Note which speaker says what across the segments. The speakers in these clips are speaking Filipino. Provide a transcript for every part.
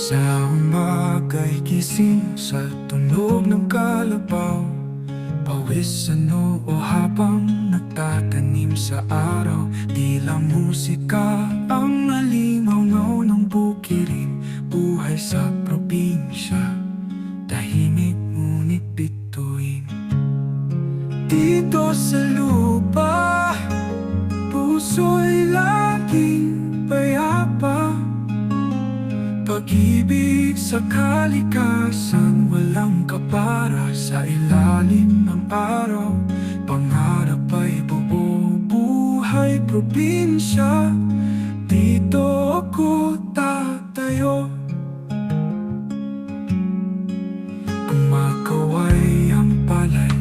Speaker 1: Sa umaga'y gising sa tunog ng kalabaw, pawis sa noo habang nagtatanim sa araw. Tila musika ang alimangaw ng bukirin, buhay sa probinsya, tahimik ngunit bituin. Dito sa lupa, puso'y laging payapa. Pag-ibig sa kalikasan, walang kapara. Sa ilalim ng araw, pangarap ay buo, buhay probinsya. Dito ako tatayo. Kumakaway ang palay,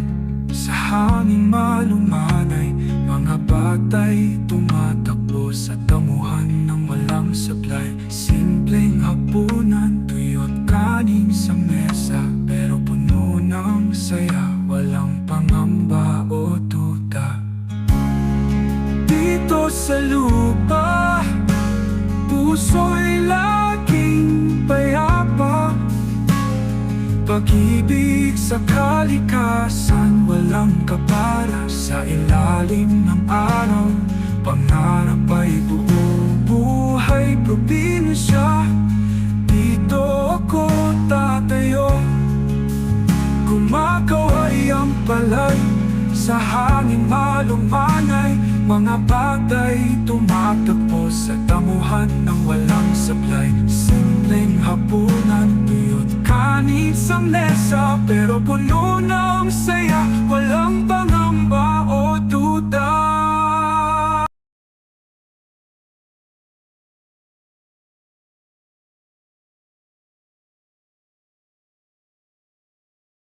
Speaker 1: sa hangin malumanay. Mga batay tumatakbo sa damuhan ng walang sablay. Simpleng hapunan, tuyo't kanin sa mesa, pero puno ng saya, walang pangamba o duda. Dito sa lupa, puso'y laging payapa. Pag-ibig sa kalikasan, walang kapara. Sa ilalim ng araw, pangarap ay buo, buhay probinsya. Dito ako tatayo. Kumakaway ang palay, sa hangin malumanay. Mga bagay tumatakbo sa damuhan ng walang sablay. Simpleng hapunan, tuyo't kanin sa mesa, pero puno ng saya, walang